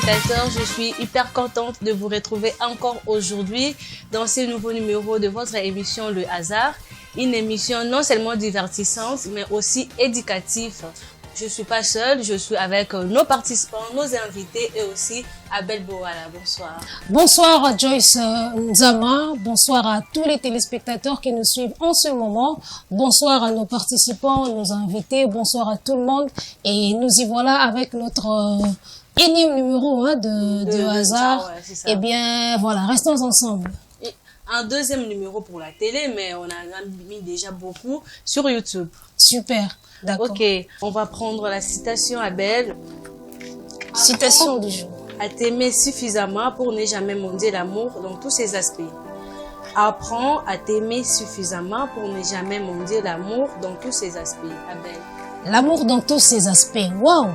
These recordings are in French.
téléspectateurs, je suis hyper contente de vous retrouver encore aujourd'hui dans ce nouveau numéro de votre émission Le Hasard. Une émission non seulement divertissante, mais aussi éducative. Je ne suis pas seule, je suis avec nos participants, nos invités et aussi Abel Boala. Bonsoir. Bonsoir Joyce Nzama, bonsoir à tous les téléspectateurs qui nous suivent en ce moment. Bonsoir à nos participants, nos invités, bonsoir à tout le monde. Et nous y voilà avec notre énième numéro de hasard. Ouais, eh bien, voilà, restons ensemble. Et un deuxième numéro pour la télé, mais on a mis déjà beaucoup sur YouTube. Super. D'accord. Ok, on va prendre la citation Abel. Citation du jour. À t'aimer suffisamment pour ne jamais mendier l'amour dans tous ses aspects. Apprends à t'aimer suffisamment pour ne jamais mendier l'amour dans tous ses aspects. Abel. L'amour dans tous ses aspects. Waouh.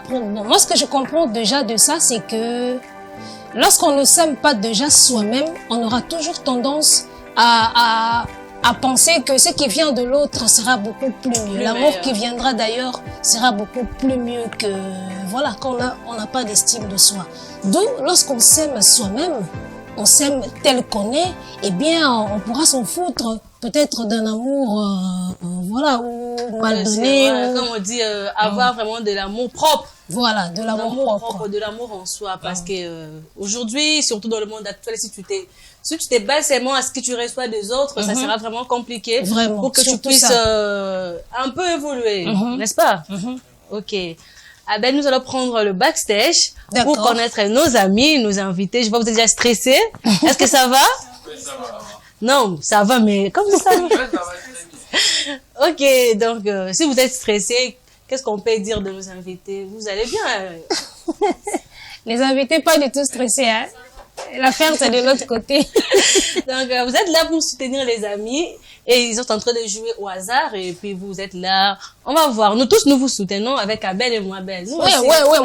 Bon, moi, ce que je comprends déjà de ça, c'est que lorsqu'on ne s'aime pas déjà soi-même, on aura toujours tendance à penser que ce qui vient de l'autre sera beaucoup plus mieux. L'amour qui viendra d'ailleurs sera beaucoup plus mieux que, voilà, qu'on n'a pas d'estime de soi. D'où, lorsqu'on s'aime soi-même, on s'aime tel qu'on est, eh bien, on pourra s'en foutre peut-être d'un amour, voilà, ou mal donné. Voilà, comme on dit, avoir vraiment de l'amour propre. Voilà, de l'amour propre. De l'amour en soi. Parce que aujourd'hui, surtout dans le monde actuel, si tu te bases seulement à ce que tu reçois des autres, ça sera vraiment compliqué. Vraiment, pour que tu puisses un peu évoluer, n'est-ce pas? Ok. Ah ben, nous allons prendre le backstage pour connaître nos amis, nos invités. Je vois que vous êtes déjà stressés. Est-ce que ça va? Oui, ça va. Non, ça va, mais comme ça. Ok, donc si vous êtes stressés, qu'est-ce qu'on peut dire de nos invités? Vous allez bien? Les invités pas du tout stressés, hein? L'affaire, c'est de l'autre côté. Donc, vous êtes là pour soutenir les amis et ils sont en train de jouer au hasard et puis vous êtes là. On va voir. Nous tous, nous vous soutenons avec Abel et moi, Abel. Ouais,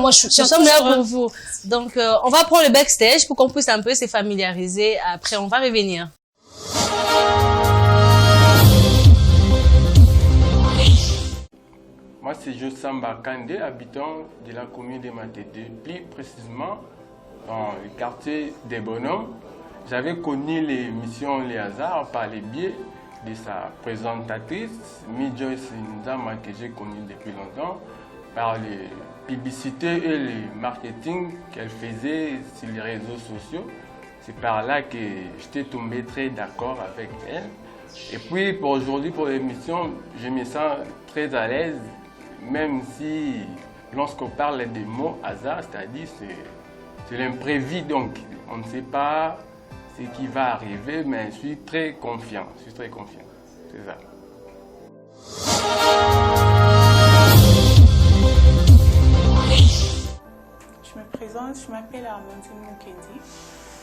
moi, je suis Nous sommes là pour vous. Donc, on va prendre le backstage pour qu'on puisse un peu se familiariser. Après, on va revenir. Moi, c'est Jossamba Kandé, habitant de la commune de Matete, plus précisément dans le quartier des Bonhommes. J'avais connu l'émission Les Hasards par le biais de sa présentatrice, Joyce Nzama, que j'ai connue depuis longtemps, par les publicités et le marketing qu'elle faisait sur les réseaux sociaux. C'est par là que j'étais tombé très d'accord avec elle. Et puis pour aujourd'hui, pour l'émission, je me sens très à l'aise, même si lorsqu'on parle des mots hasard, c'est-à-dire c'est l'imprévu, donc on ne sait pas ce qui va arriver, mais je suis très confiant. C'est ça. Je me présente, je m'appelle Armandine Mukendi.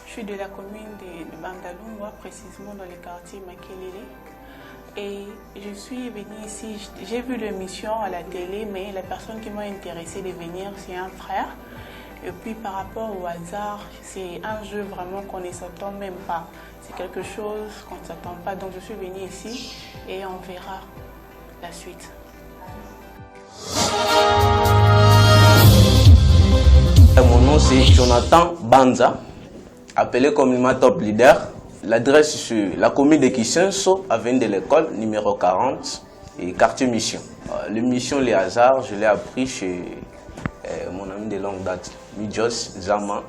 Je suis de la commune de Bandalungwa, précisément dans le quartier Makelele. Et je suis venue ici, j'ai vu l'émission à la télé, mais la personne qui m'a intéressée de venir, c'est un frère. Et puis par rapport au hasard, c'est un jeu vraiment qu'on ne s'attend même pas. C'est quelque chose qu'on ne s'attend pas. Donc je suis venue ici et on verra la suite. Mon nom c'est Jonathan Banza, appelé communément Top Leader. L'adresse sur la commune de Kissenso, avenue de l'école, numéro 40, et quartier Mission. L'émission Les Hasards, je l'ai appris chez mon ami de longue date, Joyce Nzama.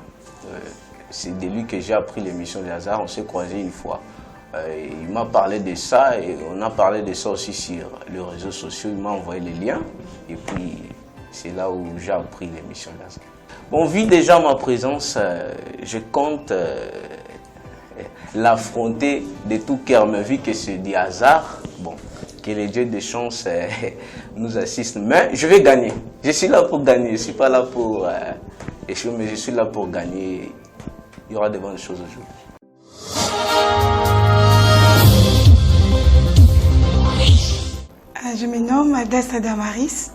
C'est de lui que j'ai appris l'émission Les Hasards. On s'est croisés une fois. Il m'a parlé de ça et on a parlé de ça aussi sur les réseaux sociaux. Il m'a envoyé les liens et puis c'est là où j'ai appris l'émission Les Hasards. Bon, vu déjà ma présence, je compte l'affronter de tout cœur, mais vu que c'est du hasard, bon, que les dieux de chance nous assistent. Mais je vais gagner. Je suis là pour gagner. Je ne suis pas là pour échouer, mais je suis là pour gagner. Il y aura de bonnes choses aujourd'hui. Je me nomme Adassa Damaris.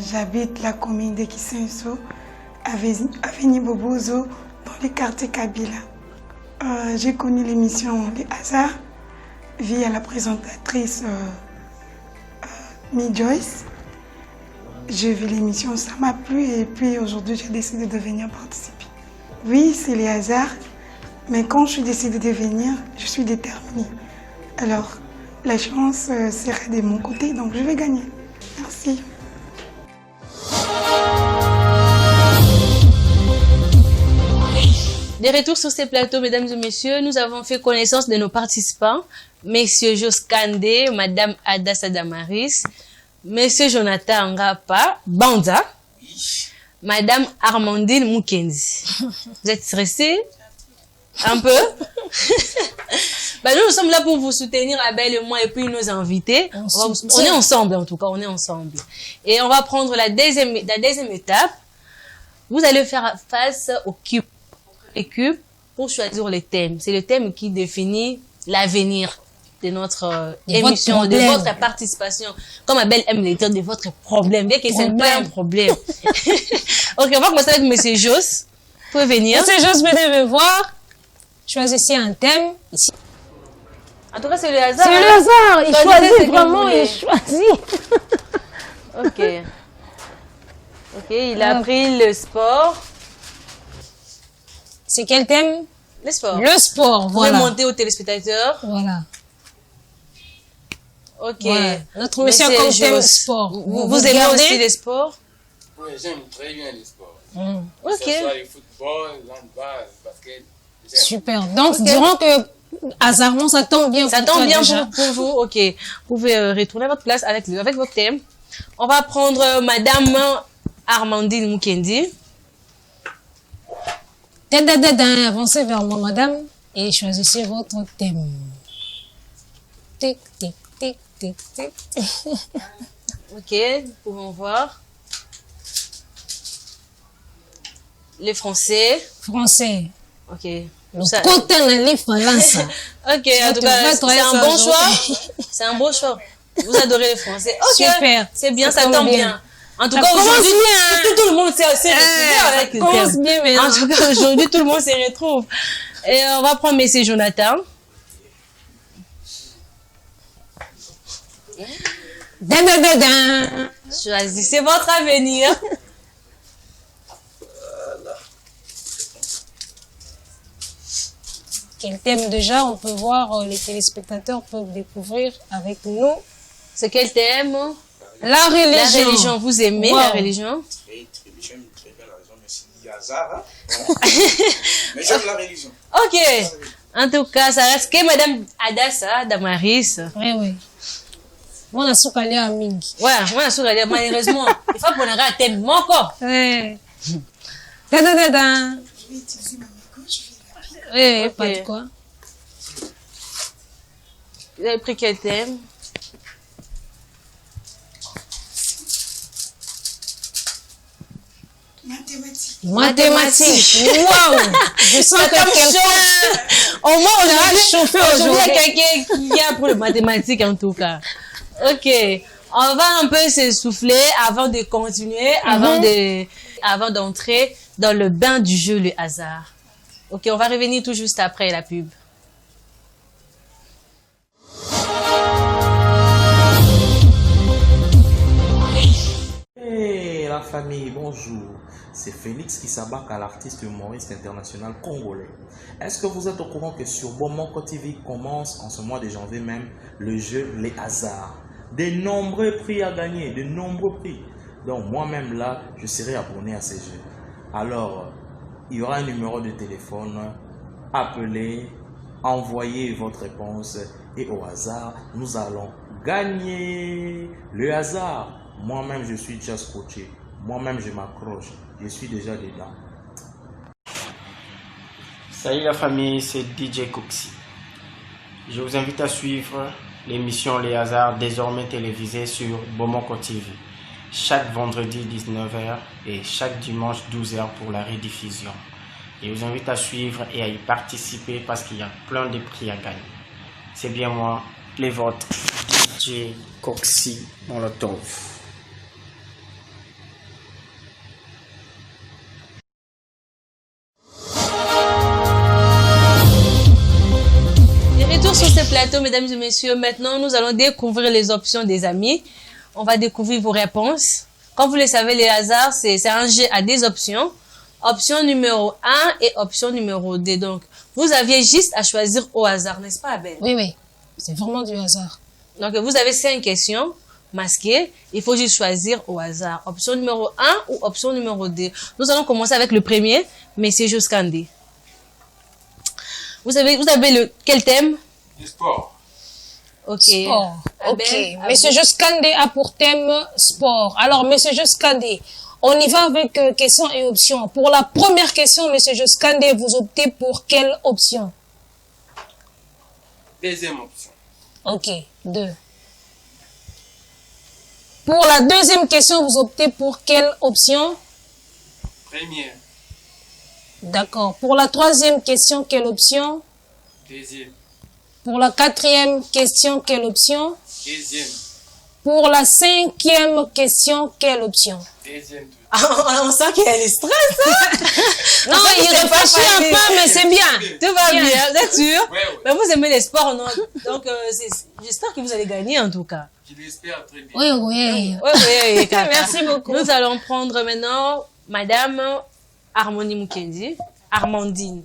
J'habite la commune de Kissenso, avenue Bobozo, dans le quartier Kabila. J'ai connu l'émission Les Hasards via la présentatrice Joyce. j'ai vu l'émission, ça m'a plu et puis aujourd'hui j'ai décidé de venir participer. Oui, c'est les hasards, mais quand je suis décidée de venir, je suis déterminée. Alors, la chance sera de mon côté, donc je vais gagner. Merci. De retour sur ces plateaux, mesdames et messieurs, nous avons fait connaissance de nos participants. Monsieur Jos Kandé, Madame Adassa Damaris, Monsieur Jonathan Ngapa Banza, Madame Armandine Mukendi. Vous êtes stressés? Un peu? Nous sommes là pour vous soutenir, Abel et moi, et puis nos invités. On est ensemble, en tout cas, on est ensemble. Et on va prendre la deuxième étape. Vous allez faire face au cube. Les cubes pour choisir les thèmes. C'est le thème qui définit l'avenir de notre émission, de votre participation. Comme Abel aime les dire, de votre problème. Bien que ce n'est pas un problème. Ok, on va commencer avec Monsieur Jos. Vous pouvez venir. Monsieur Jos, venez me voir. Choisissez un thème. Ici. En tout cas, c'est le hasard. C'est le hasard. Il choisit vraiment, il choisit. Ok. Ok, il a pris le sport. C'est quel thème? Le sport. Le sport, voilà. Vous pouvez monter aux téléspectateurs. Voilà. Ok. Voilà. Notre monsieur a comme thème sport. Vous aimez aussi les sports? Oui, j'aime très bien les sports. Ok. Que ce soit le football, l'handball, le basket. Super. Donc, durant que hasardement, ça tombe bien. Ça tombe bien pour vous. Ok. Vous pouvez retourner à votre place avec votre thème. On va prendre Madame Armandine Mukendi. Avancez vers moi, madame, et choisissez votre thème. Tic, tic, tic, tic, tic. Ok, nous pouvons voir. Le français. Français. Ok. Le côté de l'Ifalance. Ok, en tout cas, c'est un bon choix. C'est un beau choix. Vous adorez le français. Ok. Super. C'est bien, ça tombe bien. En tout cas, aujourd'hui, tout le monde s'est retrouvé avec le thème. En tout cas, aujourd'hui, tout le monde s'y retrouve. Et on va prendre Monsieur Jonathan. Choisissez votre avenir. Quel thème déjà, on peut voir, les téléspectateurs peuvent découvrir avec nous. C'est quel thème? La religion. La religion, vous aimez la religion? Oui, j'aime très bien la religion, mais c'est du hasard. Hein? Mais j'aime la religion. Ok. En tout cas, ça reste que Madame Adassa Damaris. Oui. Moi, on a soukalé à Mingi. Ouais, moi, je suis malheureusement. Il faut qu'on ait un thème, mon corps. Ouais. Je vais utiliser ma gauche. Oui, pas de quoi. Vous avez pris quel thème? Mathématiques. Waouh! Je sens que quelqu'un... Au moins, chauffé aujourd'hui, il y a quelqu'un qui a pour les mathématiques, en tout cas. Ok. On va un peu s'essouffler avant de continuer, avant d'entrer dans le bain du jeu, le hasard. Ok, on va revenir tout juste après la pub. Hey la famille, bonjour. C'est Félix Kisabaka, l'artiste humoriste international congolais. Est-ce que vous êtes au courant que sur Bomoko TV commence en ce mois de janvier même le jeu Les Hasards? De nombreux prix à gagner, de nombreux prix. Donc moi-même là, je serai abonné à ces jeux. Alors, il y aura un numéro de téléphone, appelez, envoyez votre réponse et au hasard, nous allons gagner. Le hasard, moi-même je suis déjà scotché, moi-même je m'accroche, je suis déjà dedans. Salut la famille, c'est DJ Coxy. Je vous invite à suivre l'émission Les Hasards, désormais télévisée sur Bomoko TV. Chaque vendredi 19h et chaque dimanche 12h pour la rediffusion. Je vous invite à suivre et à y participer parce qu'il y a plein de prix à gagner. C'est bien moi, les vôtres, DJ Coxy Molotov. Retour sur ce plateau, mesdames et messieurs. Maintenant, nous allons découvrir les options des amis. On va découvrir vos réponses. Comme vous le savez, les hasards, c'est un jeu à des options. Option numéro 1 et option numéro 2. Donc, vous aviez juste à choisir au hasard, n'est-ce pas, Abel? Oui, oui. C'est vraiment du hasard. Donc, vous avez 5 questions masquées. Il faut juste choisir au hasard. Option numéro 1 ou option numéro 2. Nous allons commencer avec le premier, Monsieur Joskandé. Vous avez quel thème? Du sport. Ok. Sport. Ok. Abel, Monsieur Joskandé a pour thème sport. Alors, Monsieur Joskandé, on y va avec questions et options. Pour la première question, Monsieur Joskandé, vous optez pour quelle option? Deuxième option. Ok, 2. Pour la deuxième question, vous optez pour quelle option? Première. D'accord. Pour la troisième question, quelle option? Deuxième. Pour la quatrième question, quelle option? Deuxième. Pour la cinquième question, quelle option? Deuxième. on sent qu'il y a le stress, hein? Non, il réfléchit un peu, mais c'est bien. Tout va bien, vous êtes sûr? Ouais. Mais vous aimez les sports, non? Donc, j'espère que vous allez gagner, en tout cas. Je l'espère très bien. Oui, oui. Oui, Merci beaucoup. Nous allons prendre maintenant Madame Harmonie Mukendi. Armandine.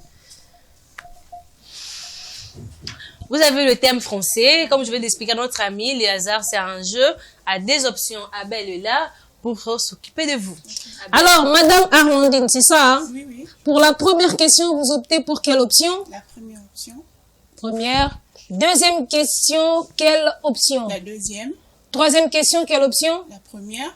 Vous avez le thème français. Comme je vais l'expliquer à notre ami, les hasards, c'est un jeu à des options. Abel est là pour s'occuper de vous. Abel. Alors, Madame Armandine, c'est ça, hein? Oui, oui. Pour la première question, vous optez pour quelle option? La première option. Première. Deuxième question, quelle option? La deuxième. Troisième question, quelle option? La première.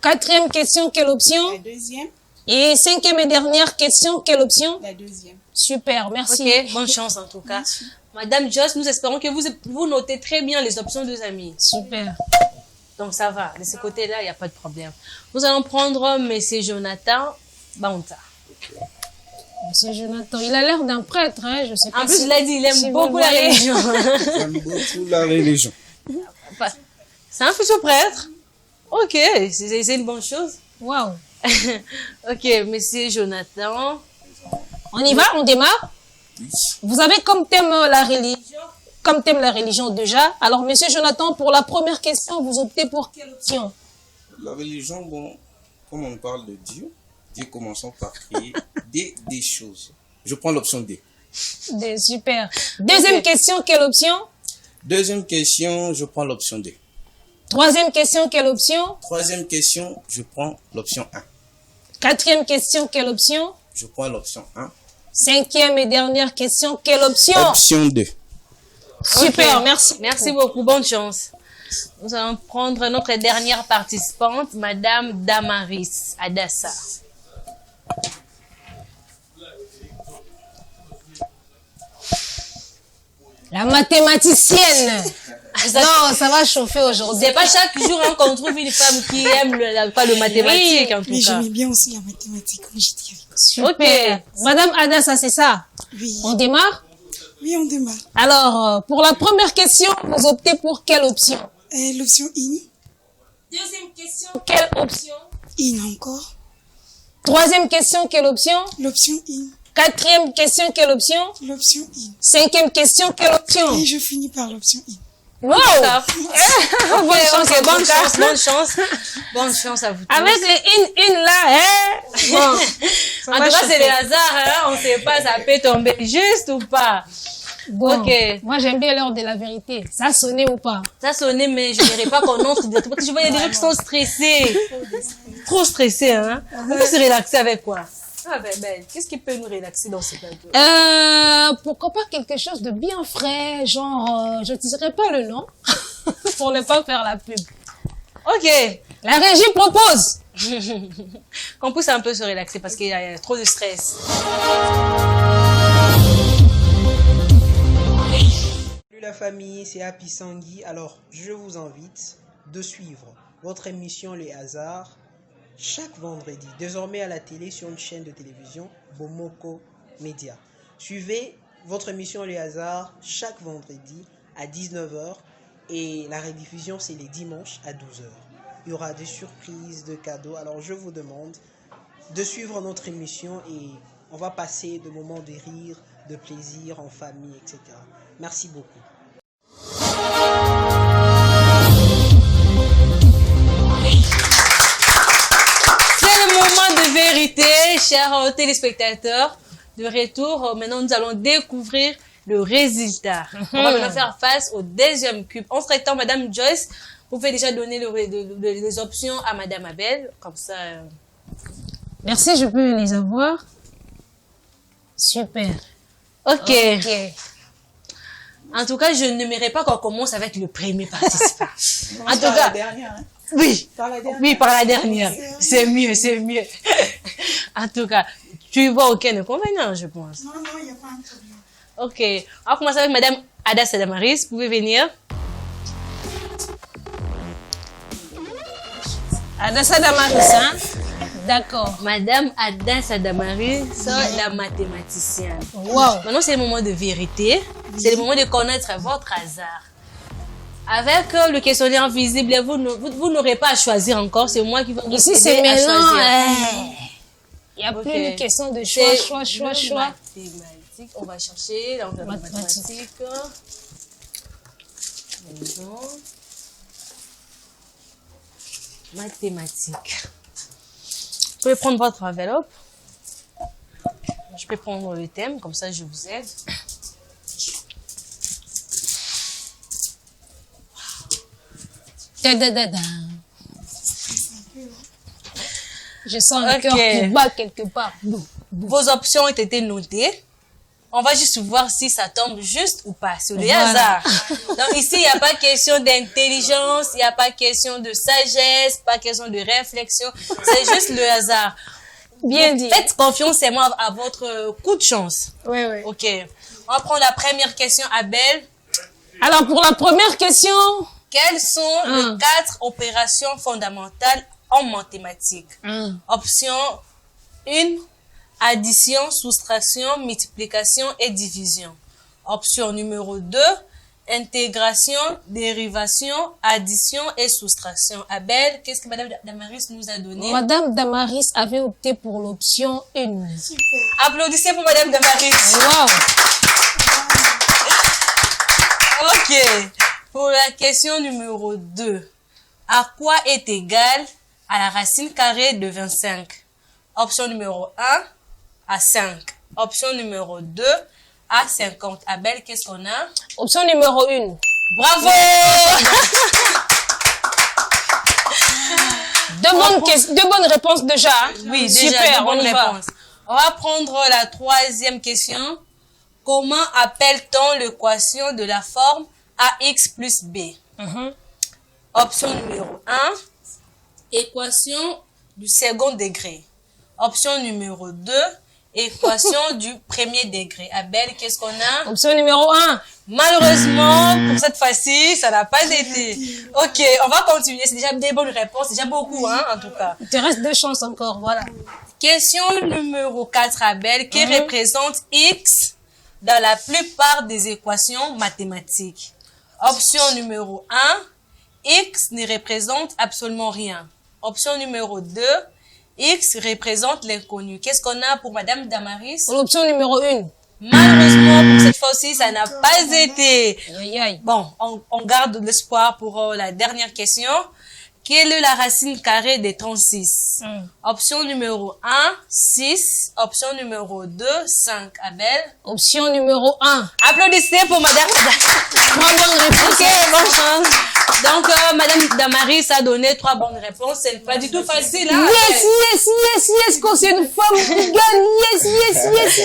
Quatrième question, quelle option? La deuxième. Et cinquième et dernière question, quelle option? La deuxième. Super, merci. Ok, bonne chance en tout cas. Madame Joss, nous espérons que vous notez très bien les options des amis. Super. Donc ça va, de ce côté-là, il n'y a pas de problème. Nous allons prendre Monsieur Jonathan Banta. Monsieur Jonathan, il a l'air d'un prêtre, hein? Je sais pas. En plus, si- il a dit, il aime si vous beaucoup le la voyez. religion. J'aime beaucoup la religion. C'est un futur prêtre. Ok, c'est une bonne chose. Waouh. Ok, Monsieur Jonathan. On y va, on démarre. Vous avez comme thème la religion déjà. Alors, Monsieur Jonathan, pour la première question, vous optez pour quelle option? La religion, bon, comme on parle de Dieu, Dieu commençons par créer des choses. Je prends l'option D. Super. Deuxième question, quelle option? Deuxième question, je prends l'option D. Troisième question, quelle option? Troisième question, je prends l'option 1. Quatrième question, quelle option? Je prends l'option 1. Cinquième et dernière question, quelle option? Option 2. Super, Ok. merci. Merci beaucoup, bonne chance. Nous allons prendre notre dernière participante, Madame Damaris Adassa. La mathématicienne. Non, ça va chauffer aujourd'hui. C'est pas chaque jour hein, qu'on trouve une femme qui aime le mathématique, en tout Mais cas. j'aimais bien aussi la mathématique quand j'étais avec. Super. Madame Adassa, c'est ça? Oui. On démarre? Oui, on démarre. Alors, pour la première question, vous optez pour quelle option? L'option in. Deuxième question, quelle option? In encore. Troisième question, quelle option? L'option in. Quatrième question, quelle option? L'option in. Cinquième question, quelle option? Et je finis par l'option in. Wow! Bonne chance, ok, bonne chance, bonne chance. Bonne chance à vous tous. Avec les in là, hein? Bon. En tout cas, c'est le hasard, hein? On ne sait pas, ça peut tomber juste ou pas. Bon. Ok. Moi, j'aime bien l'heure de la vérité. Ça a sonné ou pas? Ça a sonné, mais je ne dirais pas qu'on entre directement. Parce que je vois, il y a des gens qui sont stressés. Trop stressés, hein? On peut se relaxer avec quoi? Ah ben, qu'est-ce qui peut nous relaxer dans ce plateau? Pourquoi pas quelque chose de bien frais, genre, je ne dirais pas le nom, pour ne pas faire la pub. Ok. La régie propose. Qu'on puisse un peu se relaxer parce qu'il y a trop de stress. Salut la famille, c'est Happy Sangui. Alors, je vous invite de suivre votre émission Les Hasards chaque vendredi, désormais à la télé sur une chaîne de télévision Bomoko Media. Suivez votre émission Les Hasards chaque vendredi à 19h et la rediffusion c'est les dimanches à 12h. Il y aura des surprises, de cadeaux. Alors je vous demande de suivre notre émission et on va passer de moments de rire, de plaisir en famille, etc. Merci beaucoup. vérité, chers téléspectateurs. De retour, maintenant nous allons découvrir le résultat. On va maintenant faire face au deuxième cube. Entre-temps, Madame Joyce, vous pouvez déjà donner les options à Madame Abel, comme ça. Merci, je peux les avoir. Super. Ok. En tout cas, je n'aimerais pas qu'on commence avec le premier participant. En tout cas, la dernière, hein? Oui. Par la dernière. Oui, par la dernière. C'est mieux, c'est mieux. En tout cas, tu vois aucun inconvénient, je pense. Non, il n'y a pas un problème. Ok. On va commencer avec Madame Ada Sadamaris. Vous pouvez venir. Ada Sadamaris, hein? D'accord. Madame Ada Sadamaris, la mathématicienne. Wow. Maintenant, c'est le moment de vérité. C'est le moment de connaître votre hasard. Avec le questionnaire visible, vous n'aurez pas à choisir encore. C'est moi qui vais vous Ici, aider c'est à maintenant. choisir. Il n'y a Ok. plus de question de choix. Mathématiques. On va chercher l'environnement mathématique. Maison. Mathématiques. Vous pouvez prendre votre enveloppe. Je peux prendre le thème, comme ça je vous aide. Je sens un cœur qui bat quelque part. Vos options ont été notées. On va juste voir si ça tombe juste ou pas. C'est le hasard. Donc ici, il n'y a pas question d'intelligence, il n'y a pas question de sagesse, pas question de réflexion. C'est juste le hasard. Bien dit. Faites confiance seulement à votre coup de chance. Oui. Ok. On va prendre la première question, Abel. Alors, pour la première question... Quelles sont les 4 opérations fondamentales en mathématiques? Option 1, addition, soustraction, multiplication et division. Option numéro 2, intégration, dérivation, addition et soustraction. Abel, qu'est-ce que Madame Damaris nous a donné? Madame Damaris avait opté pour l'option 1. Super. Applaudissez pour Madame Damaris. Wow. Ok. Pour la question numéro 2, à quoi est égal à la racine carrée de 25? Option numéro 1, à 5. Option numéro 2, à 50. Abel, qu'est-ce qu'on a? Option numéro 1. Bravo! Deux bonnes réponses déjà. Oui, déjà, super, de bonnes on y va. réponses. On va prendre la troisième question. Comment appelle-t-on l'équation de la forme AX plus B? Option numéro 1, équation du second degré. Option numéro 2, équation du premier degré. Abel, qu'est-ce qu'on a? Option numéro 1. Malheureusement, pour cette fois-ci, ça n'a pas été. Ok, on va continuer. C'est déjà des bonnes réponses. C'est déjà beaucoup, hein, en tout cas. Il te reste 2 chances encore, voilà. Question numéro 4, Abel, qui représente X dans la plupart des équations mathématiques. Option numéro 1, X ne représente absolument rien. Option numéro 2, X représente l'inconnu. Qu'est-ce qu'on a pour Madame Damaris? L'option numéro 1. Malheureusement, pour cette fois-ci, ça n'a pas été. Aïe, aïe. Bon, on garde l'espoir pour la dernière question. Quelle est la racine carrée de 36? Option numéro 1, 6. Option numéro 2, 5. Abel? Option numéro 1. Applaudissez pour Madame. 3 bonnes réponses. Ok, bonne chance. Donc, Madame Damaris a donné 3 bonnes réponses. C'est pas du tout facile, hein? Yes, quand c'est une femme qui gagne. Yes.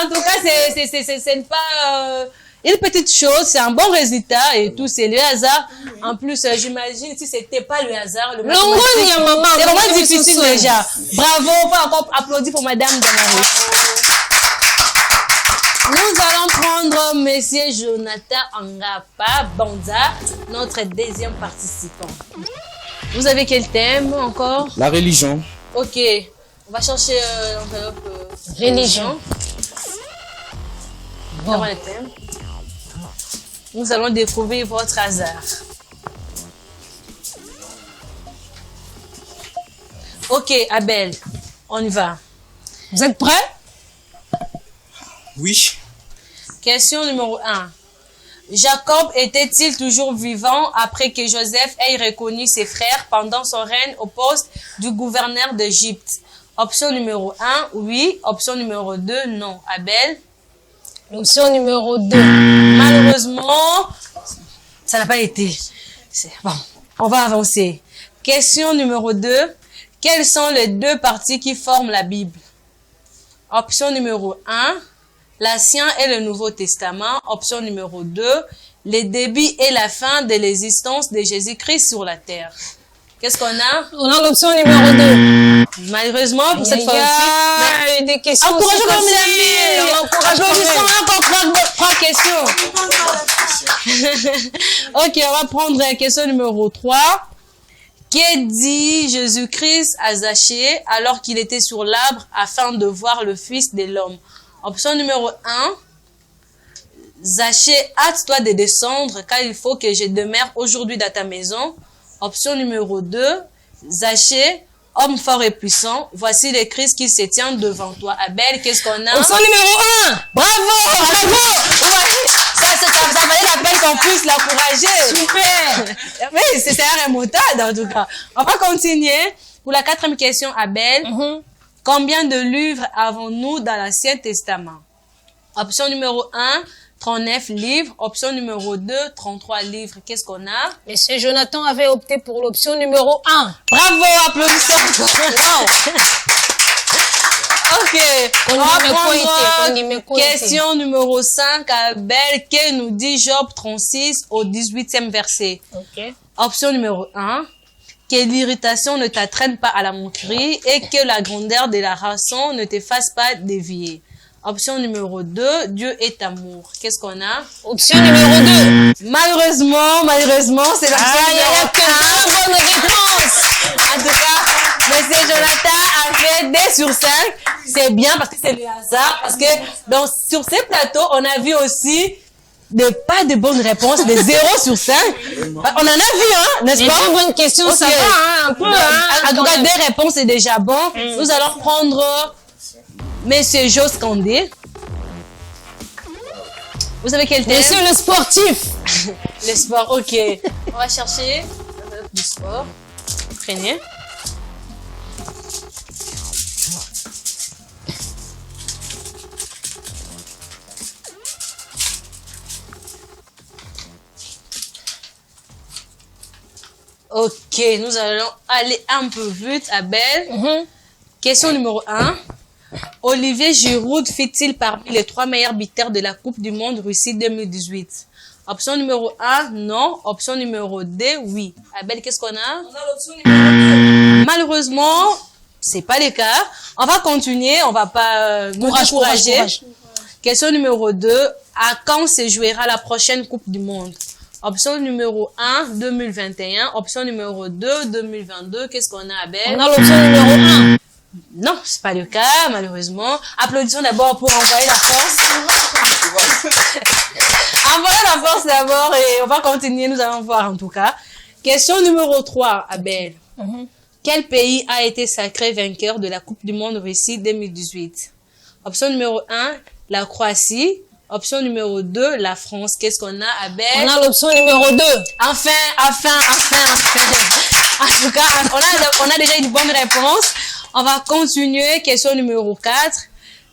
En tout cas, c'est pas une petite chose, c'est un bon résultat et tout, c'est le hasard. En plus, j'imagine, si c'était pas le hasard, le mathématique, c'est vraiment difficile déjà. Bravo, on va encore applaudir pour Madame Damaris. Nous allons prendre Monsieur Jonathan Angapa Banza, notre deuxième participant. Vous avez quel thème encore? La religion. Ok, on va chercher l'enveloppe Religion. Bon. Le thème. Nous allons découvrir votre hasard. Ok, Abel, on y va. Vous êtes prêts? Oui. Question numéro 1. Jacob était-il toujours vivant après que Joseph ait reconnu ses frères pendant son règne au poste du gouverneur d'Égypte? Option numéro 1, oui. Option numéro 2, non. Abel? Option numéro 2. Malheureusement, ça n'a pas été. Bon, on va avancer. Question numéro 2. Quelles sont les deux parties qui forment la Bible? Option numéro 1, l'Ancien et le Nouveau Testament. Option numéro 2, les débuts et la fin de l'existence de Jésus-Christ sur la terre. Qu'est-ce qu'on a? On a l'option numéro 2. Malheureusement, pour cette fois-ci. Il y a des questions. Encourageons comme l'ami. Applaudissons encore 3 questions. Ok, on va prendre la question numéro 3. Qu'est dit Jésus-Christ à Zachée alors qu'il était sur l'arbre afin de voir le Fils de l'homme? Option numéro 1. Zachée, hâte-toi de descendre car il faut que je demeure aujourd'hui dans ta maison. Option numéro 2. Zachée, homme fort et puissant, voici le Christ qui se tient devant toi. Abel, qu'est-ce qu'on a? Option numéro 1. Bravo! Ça valait la peine qu'on puisse l'encourager. Super! Oui, c'est un remontade en tout cas. On va continuer. Pour la 4e question, Abel. Combien de livres avons-nous dans l'Ancien Testament? Option numéro 1, 39 livres. Option numéro 2, 33 livres. Qu'est-ce qu'on a? Monsieur Jonathan avait opté pour l'option numéro 1. Bravo, applaudissons. Ok, on va prendre question numéro 5 à Abel. Que nous dit Job 36 au 18e verset? Okay. Option numéro 1. Que l'irritation ne t'entraîne pas à la moquerie et que la grandeur de la rançon ne te fasse pas dévier. Option numéro 2, Dieu est amour. Qu'est-ce qu'on a? Option numéro 2. Malheureusement, c'est l'option numéro 1. Bonne réponse. En tout cas, Monsieur Jonathan a fait 2 sur 5. C'est bien parce que c'est le hasard. Parce que sur ces plateaux, on a vu aussi pas de bonnes réponses, des 0 sur 5. On en a vu, hein, n'est-ce pas? Une bonne question, okay. Ça va, hein, un peu. En tout cas, 2 réponses, c'est déjà bon. Nous allons prendre Monsieur Jos Kandé. Vous savez quel thème? Monsieur le sportif. Le sport, ok. On va chercher du sport. Prenez. Ok, nous allons aller un peu vite, Abel. Question numéro 1. Olivier Giroud fit-il parmi les 3 meilleurs buteurs de la Coupe du Monde Russie 2018? Option numéro 1, non. Option numéro 2, oui. Abel, qu'est-ce qu'on a? On a l'option numéro 2. Malheureusement, c'est pas le cas. On va continuer, on va pas nous décourager. Question numéro 2. À quand se jouera la prochaine Coupe du Monde? Option numéro 1, 2021. Option numéro 2, 2022. Qu'est-ce qu'on a, Abel? On a l'option numéro 1. Non, c'est pas le cas, malheureusement. Applaudissons d'abord pour envoyer la force. Envoyez la force d'abord et on va continuer, nous allons voir en tout cas. Question numéro 3, Abel. Quel pays a été sacré vainqueur de la Coupe du Monde Russie 2018? Option numéro 1, la Croatie. Option numéro 2, la France. Qu'est-ce qu'on a, Abel? On a l'option numéro 2. Enfin. En tout cas, on a déjà une bonne réponse. On va continuer. Question numéro 4.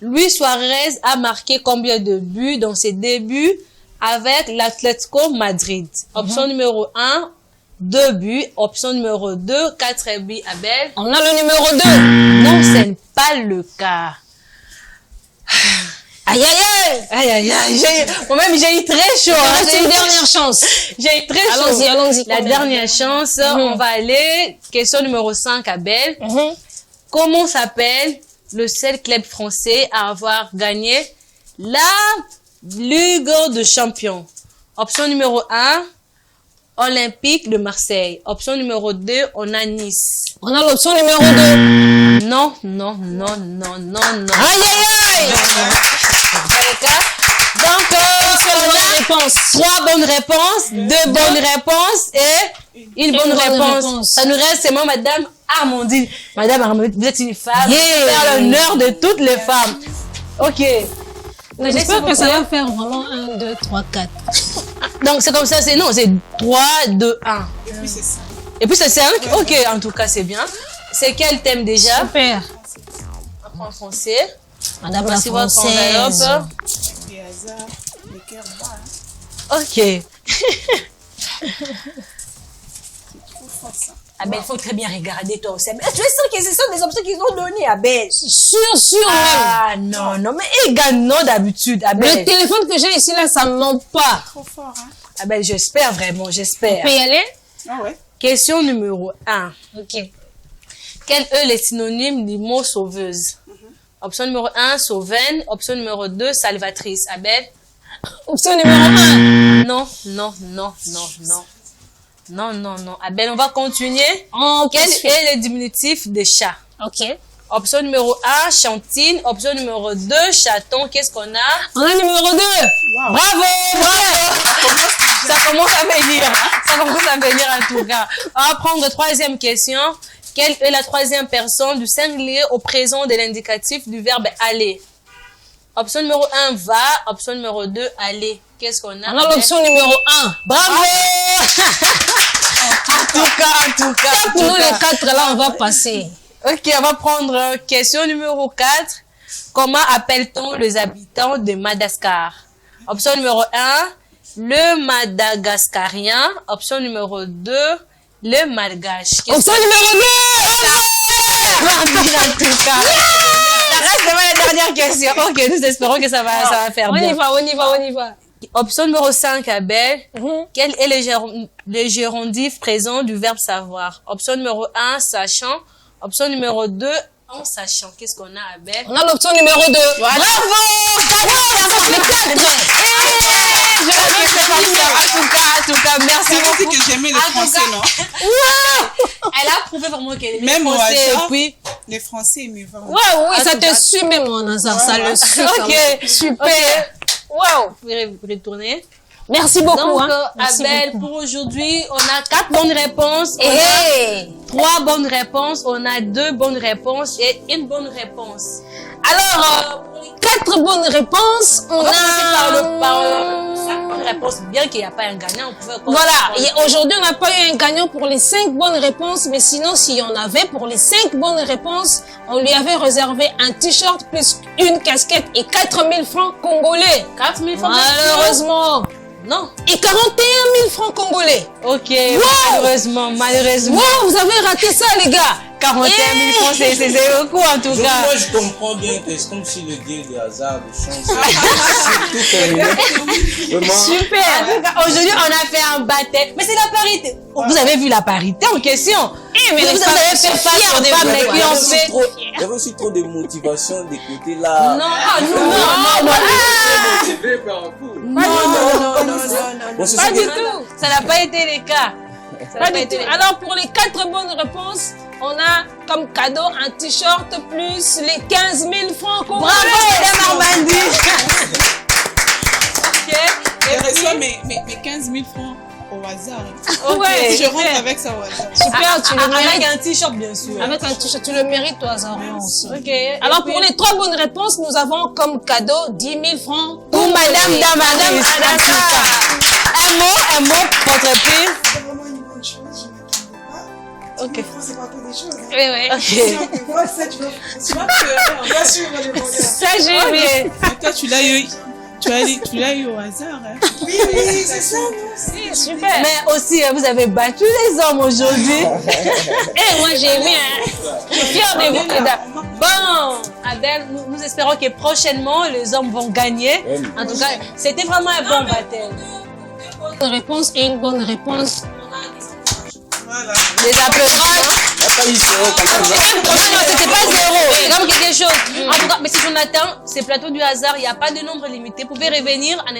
Luis Suarez a marqué combien de buts dans ses débuts avec l'Atlético Madrid? Option numéro 1, 2 buts. Option numéro 2, 4 buts, Abel. On a le numéro 2. Non, ce n'est pas le cas. Aïe, aïe, aïe. Moi-même, j'ai eu très chaud. C'est une dernière chance. J'ai eu très chaud. Allons-y. La dernière chance, on va aller. Question numéro 5, Abel. Comment s'appelle le seul club français à avoir gagné la Ligue des Champions? Option numéro 1, Olympique de Marseille. Option numéro 2, on a Nice. On a l'option numéro 2. Non. Aïe. Donc, on a 3 bonnes réponses, 2 bonnes réponses et une bonne réponse. Ça nous reste seulement Madame Armandine. Madame Armandine, vous êtes une femme. Faire l'honneur de toutes les femmes. Ok. J'espère que ça va faire vraiment 1, 2, 3, 4. Donc, c'est comme ça, c'est 3, 2, 1. Et puis c'est 5. Et puis c'est 5. Ok, en tout cas, c'est bien. C'est quel thème déjà? Super. en français. Madame la Voici votre Française. enveloppe. Les hasards, le cœur bat. Hein. Ok. C'est trop fort ça. Abel, il faut très bien regarder toi aussi. Mais tu es sûr que ce sont des options qu'ils ont données, Abel? Sûr, Ah, non, mais égal, non, d'habitude, Abel. Le téléphone que j'ai ici, là, ça me ment pas. Trop fort, hein. Abel, j'espère vraiment, On j'espère. peut y aller? Ah ouais. Question numéro 1. Ok. Quel est le synonyme du mot sauveuse? Option numéro 1, sauvaine. Option numéro 2, salvatrice. Abel? Option numéro 1. Non. Abel, on va continuer. Quel est le diminutif de chat? Ok. Option numéro 1, chantine. Option numéro 2, chaton. Qu'est-ce qu'on a? On a numéro 2. Bravo! Ça commence à venir. Ça commence à venir en tout cas. On va prendre la troisième question. Quelle est la troisième personne du singulier au présent de l'indicatif du verbe aller? Option numéro 1, va. Option numéro 2, aller. Qu'est-ce qu'on a? On a l'option numéro 1. Bravo! En tout cas. Pour nous, les 4 là, on va passer. Ok, on va prendre question numéro 4. Comment appelle-t-on les habitants de Madagascar? Option numéro 1, le madagascarien. Option numéro 2, le malgache. Option numéro 2. En tout cas. Ça reste devant la dernière question. Ok, nous espérons que ça va faire On bien. y va. Option numéro 5, Abel. Quel est le gérondif présent du verbe savoir? Option numéro 1, sachant. Option numéro 2, en sachant. Qu'est-ce qu'on a, Abel? On a l'option numéro 2. Voilà. Bravo! Les 4. Je l'avais fait comme ça. En tout cas, merci beaucoup. Que j'aimais le français, non? Elle a prouvé vraiment qu'elle est Même au français. hasard, Et puis, les Français aimaient vraiment. Oui, ça te suit même en hasard. Ça le suit. ok, Super. Wow. Vous pouvez retourner. Merci beaucoup. Donc, Merci Abel, beaucoup. pour aujourd'hui, on a 4 bonnes réponses. On Hey. a 3 bonnes réponses. On a 2 bonnes réponses et une bonne réponse. Alors, pour les 4 bonnes réponses, on va a... commencer par 5 bonnes réponses. Bien qu'il n'y a pas un gagnant, on pouvait Voilà, et aujourd'hui, on n'a pas eu un gagnant pour les 5 bonnes réponses, mais sinon, s'il y en avait pour les 5 bonnes réponses, on lui avait réservé un t-shirt plus une casquette et 4000 francs congolais. 4000 francs. Malheureusement. Non. Et 41 000 francs congolais. Ok, Wow. malheureusement. Wow, vous avez raté ça, les gars. 41 000 francs, c'est beaucoup en tout cas. Moi, je comprends bien que c'est comme si le dieu du hasard, de chance, c'est tout terminé. Vraiment. Super. En tout cas, aujourd'hui, on a fait un baptême. Mais c'est la parité. Vous avez vu la parité en question. Mais vous avez fait face sur des femmes qui ont fait. Il y avait aussi trop de motivation d'écouter là. Bon, c'est Pas ça du que- tout. Ça n'a pas été le cas. Pas du tout. Alors, pour les 4 bonnes réponses, on a comme cadeau un t-shirt plus les 15 000 francs congolais. Bravo, Madame Armandi. Ok. Je reçois mes 15 000 francs au hasard. Ok. Je rentre avec ça au hasard. Super, tu le Avec mérites. un t-shirt, bien sûr. Avec un t-shirt, tu le mérites, toi, Zarma aussi. Ok. Alors, pour les 3 bonnes réponses, nous avons comme cadeau 10 000 francs pour Madame Damaris. Un mot, votre prix. C'est vraiment une bonne chose, je ne m'attendais pas. Ok. Le français, c'est pas pour des choses. Hein. Oui. Ok. Moi, ça, tu vas suivre les bonheurs. Ça, j'ai aimé. Mais toi, tu l'as eu au hasard. Hein. Oui, c'est ça. non, Super. Mais aussi, vous avez battu les hommes aujourd'hui. Eh, moi, j'ai aimé. Hein. Je suis fière de vous, mesdames. Bon, Adèle, nous espérons que prochainement, les hommes vont gagner. En tout cas, c'était vraiment un bon baptême. Une bonne réponse et une bonne réponse. Voilà. Les applaudissements. Il n'y a pas eu zéro quand même. Non, c'était pas zéro. C'est comme quelque chose. En tout cas, mais si Jonathan, c'est plateau du hasard, il n'y a pas de nombre limité. Vous pouvez revenir à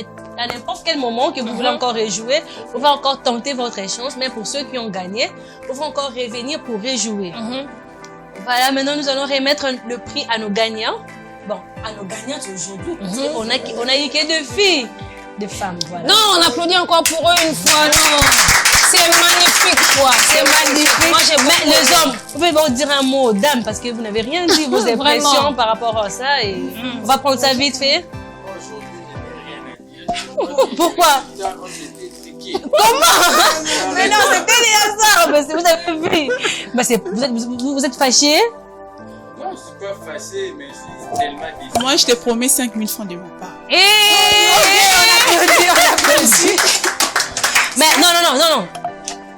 n'importe quel moment que vous voulez encore rejouer. Vous pouvez encore tenter votre chance. Mais pour ceux qui ont gagné, vous pouvez encore revenir pour rejouer. Voilà, maintenant nous allons remettre le prix à nos gagnants. Bon, à nos gagnantes aujourd'hui. On a eu que 2 filles, 2 femmes, voilà. Non, on applaudit encore pour eux une fois, non. C'est magnifique, quoi. C'est magnifique. Moi, j'ai Mais les hommes, vous pouvez vous dire un mot aux dames parce que vous n'avez rien dit, vos impressions Vraiment. par rapport à ça. Et on va prendre ça vite fait. Pourquoi? Comment? Mais non, c'était les hasards. Vous avez vu. Vous êtes fâchés? je suis pas fâché, mais je suis tellement déçu. Moi, je te promets 5 000 francs de ma part. Et on applaudit. Mais non.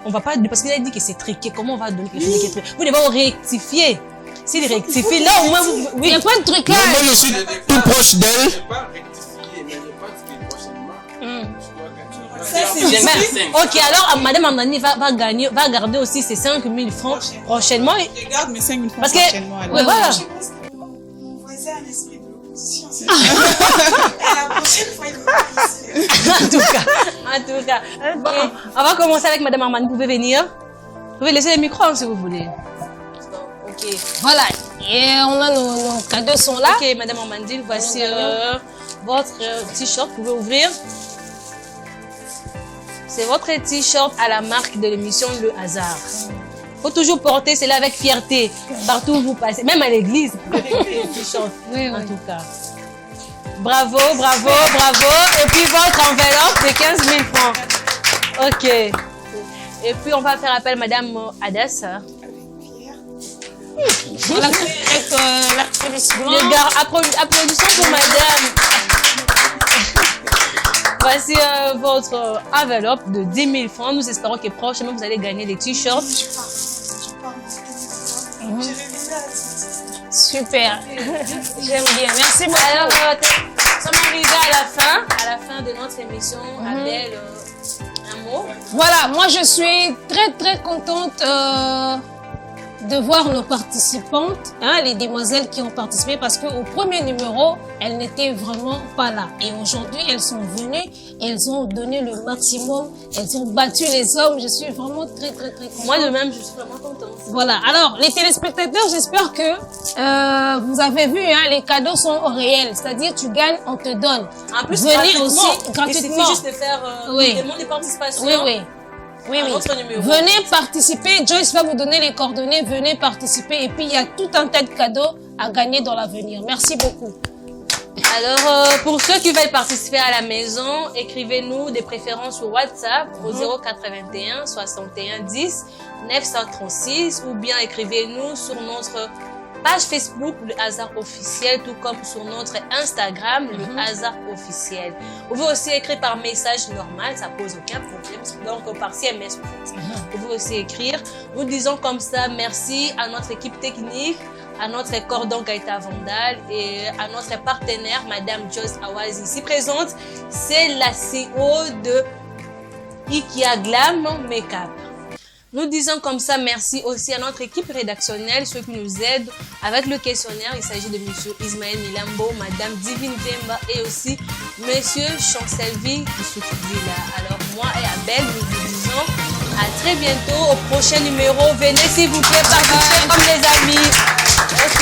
On va pas, parce qu'il a dit que c'est triqué. Comment on va donner quelque chose qui est triqué? Vous devez rectifier. S'il rectifie, là au moins vous. Il n'y a pas de trucage. Moi, je suis tout proche d'elle. Je n'ai pas rectifié, mais je pense que prochainement, je dois gagner. Ok, alors Madame Amdani va garder aussi ses 5 000 francs prochainement. Je garde mes 5 000 francs Parce que, prochainement. alors. ouais, voilà. Mon voisin a l'esprit de l'opposition. La prochaine fois, il va ici. En tout cas. Ok. On va commencer avec Madame Armand. Vous pouvez venir. Vous pouvez laisser le micro hein, si vous voulez. Ok. Voilà. Et on a nos cadeaux sont là. Ok, Madame Armandine, voici votre t-shirt. Vous pouvez ouvrir. C'est votre t-shirt à la marque de l'émission Le Hasard. Faut toujours porter cela avec fierté partout où vous passez, même à l'église. T-shirt. Oui, en tout cas. Bravo. Et puis votre enveloppe de 15 000 francs. Ok. Et puis on va faire appel à Madame Adassa. Les gars, applaudissons pour Madame. Voici votre enveloppe de 10 000 francs. Nous espérons que prochainement vous allez gagner des t-shirts. Super. J'aime bien. Merci beaucoup. Alors, nous sommes arrivés à la fin de notre émission. Abel, un mot. Voilà, moi je suis très contente de voir nos participantes, hein, les demoiselles qui ont participé, parce qu'au premier numéro, elles n'étaient vraiment pas là. Et aujourd'hui, elles sont venues, elles ont donné le maximum, elles ont battu les hommes. Je suis vraiment très contente. Moi de même, je suis vraiment contente. Voilà, alors les téléspectateurs, j'espère que vous avez vu, hein, les cadeaux sont réels, c'est-à-dire tu gagnes, on te donne. En plus, venez aussi gratuitement. Il suffit juste de faire une demande de participation. Oui. Notre numéro. Venez participer. Joyce va vous donner les coordonnées. Venez participer. Et puis, il y a tout un tas de cadeaux à gagner dans l'avenir. Merci beaucoup. Alors, pour ceux qui veulent participer à la maison, écrivez-nous des préférences sur WhatsApp au 081 61 10 936 ou bien écrivez-nous sur notre page Facebook, Le Hasard Officiel, tout comme sur notre Instagram, Le Hasard Officiel. Vous pouvez aussi écrire par message normal, ça pose aucun problème. Donc, par CMS, vous pouvez aussi écrire. Nous disons comme ça, merci à notre équipe technique, à notre cordon Gaïta Vandal et à notre partenaire, Madame Joyce Awazi, ici présente. C'est la CEO de Ikia Glam Makeup. Nous disons comme ça merci aussi à notre équipe rédactionnelle, ceux qui nous aident avec le questionnaire. Il s'agit de Monsieur Ismaël Milambo, Madame Divine Demba et aussi Monsieur Chancelvi qui s'occupe là. Alors moi et Abel, nous vous disons à très bientôt au prochain numéro. Venez s'il vous plaît participer comme les amis. Ok.